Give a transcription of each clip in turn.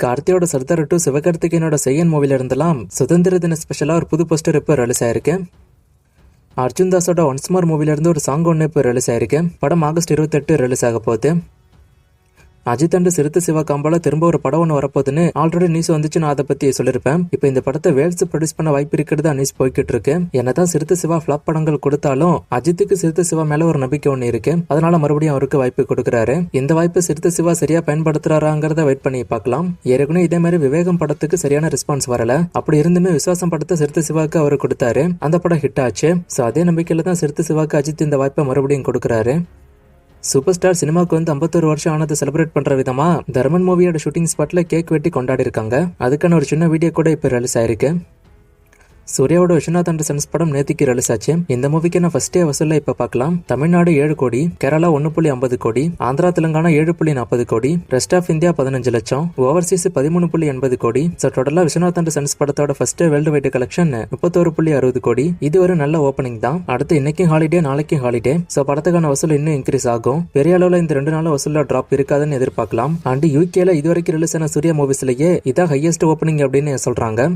கார்த்தியோட சர்தார் 2 சிவகார்த்திகேயனோட செய்யன் மூவில இருந்தெல்லாம் சுதந்திர தின ஸ்பெஷலா ஒரு புது போஸ்டர் இப்போ ரிலீஸ் ஆயிருக்கு. அர்ஜுன் தாஸோட ஒன்ஸ் மோர் மூவில இருந்து ஒரு சாங் ஒன்று இப்போ ரிலீஸ் ஆயிருக்கு. படம் ஆகஸ்ட் 28 ரிலீஸ் ஆக போகுது. அஜித் அண்ட் சிறுத்தை சிவா காம்போல திரும்ப ஒரு படம் ஒன்று வரப்போகுதுன்னு ஆல்ரெடி நியூஸ் வந்துச்சு. நான் அதை பத்தி சொல்லிருப்பேன். இப்போ இந்த படத்தை வேல்ஸ் ப்ரொடியூஸ் பண்ண வாய்ப்பு இருக்கிறது நியூஸ் போய்கிட்டு இருக்கு. என்னதான் சிறுத்தை சிவா ஃபிளாப் படங்கள் கொடுத்தாலும் அஜித்துக்கு சிறுத்தை சிவா மேல ஒரு நம்பிக்கை ஒன்று இருக்கு. அதனால மறுபடியும் அவருக்கு வாய்ப்பு கொடுக்குறாரு. இந்த வாய்ப்பு சிறுத்தை சிவா சரியா பயன்படுத்துறாராங்கிறத வெயிட் பண்ணி பார்க்கலாம். ஏற்கனவே இதே மாதிரி விவேகம் படத்துக்கு சரியான ரெஸ்பான்ஸ் வரல. அப்படி இருந்துமே விசுவாசம் படத்தை சிறுத்தை சிவாக்கு அவர் கொடுத்தாரு. அந்த படம் ஹிட் ஆச்சு. சோ அதே நம்பிக்கையில தான் சிறுத்தை சிவாக்கு அஜித் இந்த வாய்ப்பை மறுபடியும் கொடுக்குறாரு. சூப்பர் ஸ்டார் சினிமாவுக்கு வந்து 51 வருஷம் ஆனது செலிப்ரேட் பண்ற விதமா தர்மன் மூவியோட ஷூட்டிங் ஸ்பாட்ல கேக் வெட்டி கொண்டாடி இருக்காங்க. அதுக்கான ஒரு சின்ன வீடியோ கூட இப்ப ரிலீஸ் ஆயிருக்கு. சூர்யாவோட விஸ்வநாத் அண்ட் சன்ஸ் படம் நேத்திக்கு ரிலீஸ் ஆச்சு. இந்த மூவிக்கு நான் ஃபர்ஸ்ட் டே வசூல்ல இப்ப பார்க்கலாம். தமிழ்நாடு 7 கோடி, கேரளா 1.50 கோடி, ஆந்திரா தெலுங்கானா 7.40 கோடி, ரெஸ்ட் ஆஃப் இந்தியா 15 லட்சம், ஓவர்சீஸ் 13.80 கோடி. ஸோ டோட்டலா விஸ்வநாத் அண்ட் சன்ஸ் படத்தோட first day world wide collection 31.60 கோடி. இது ஒரு நல்ல ஓப்பனிங் தான். அடுத்து இன்னைக்கும் ஹாலிடே, நாளைக்கும் ஹாலிடே. ஸோ படத்துக்கான வசூல் இன்னும் இன்க்ரீஸ் ஆகும். பெரிய அளவுல இந்த 2 நாள் வசூல்ல டிராப் இருக்காதுன்னு எதிர்பார்க்கலாம். அண்ட் யூகேல இதுவரைக்கும் ரிலீஸ் ஆன சூர்யா மூவிஸ்லயே இதான் ஹையஸ்ட் ஓப்பனிங் அப்படின்னு சொல்றாங்க.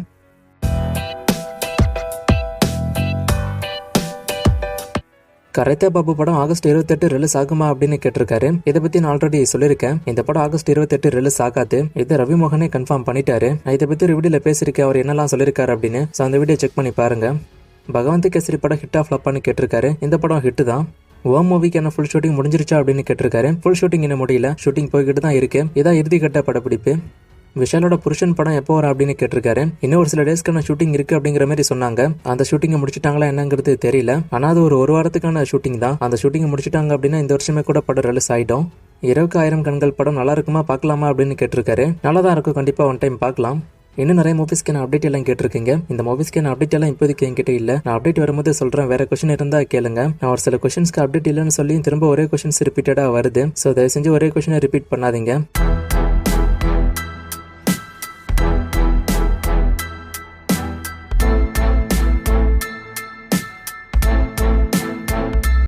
கரைத்தா பாபு படம் ஆகஸ்ட் 28 ரிலீஸ் ஆகுமா அப்படின்னு கேட்டிருக்காரு. இதை பத்தி நான் ஆல்ரெடி சொல்லியிருக்கேன். இந்த படம் ஆகஸ்ட் 28 ரிலீஸ் ஆகாது. இதை ரவி மோகனே கன்ஃபார்ம் பண்ணிட்டாரு. நான் இதை பத்தி ஒரு வீடியோல பேசியிருக்கேன். அவர் என்னெல்லாம் சொல்லியிருக்காரு அப்படின்னு. அந்த வீடியோ செக் பண்ணி பாருங்க. பகவந்த் கேசரி படம் ஹிட் ஆஃப் ஃப்ளாப்பான்னு கேட்டிருக்காரு. இந்த படம் ஹிட் தான். ஓம் மூவிக்கான ஃபுல் ஷூட்டிங் முடிஞ்சிருச்சா அப்படின்னு கேட்டிருக்காரு. ஃபுல் ஷூட்டிங் இன்னும் முடியல. ஷூட்டிங் போய்கிட்டு தான் இருக்கு. இதான் இறுதிக்கட்ட படப்பிடிப்பு. விஷாலோட புருஷன் படம் எப்போ வரும் அப்படின்னு கேட்டிருக்காரு. இன்னும் ஒரு சில டேஸ்க்கான ஷூட்டிங் இருக்கு அப்படிங்கிற மாதிரி சொன்னாங்க. அந்த ஷூட்டிங்கை முடிச்சுட்டாங்களா என்னங்கிறது தெரியல. ஆனா அது ஒரு வாரத்துக்கான ஷூட்டிங் தான். அந்த ஷூட்டிங்கை முடிச்சுட்டாங்க அப்படின்னா இந்த வருஷமே கூட படம் ரிலீஸ் ஆயிடும். 20,000 கண்கள் படம் நல்லா இருக்குமா பார்க்கலாமா அப்படின்னு கேட்டிருக்காரு. நல்லா தான் இருக்கும். கண்டிப்பா ஒன் டைம் பார்க்கலாம். இன்னும் நிறைய மூவிஸ்க்கான அப்டேட் எல்லாம் கேட்டிருக்கீங்க. இந்த மூவிஸ்க்கான அப்டேட் எல்லாம் இப்போதைக்கு என்கிட்ட இல்ல. நான் அப்டேட் வரும்போது சொல்றேன். வேற கொஸ்டின் இருந்தா கேளுங்க. நான் ஒரு சில கொஸ்டின்ஸ்க்கு அப்டேட் இல்லைன்னு சொல்லி திரும்ப ஒரே கொஸ்டின்ஸ் ரிப்பீட்டடா வருது. ஸோ தயவு செஞ்சு ஒரே கொஸ்டினை ரிப்பீட் பண்ணாதீங்க.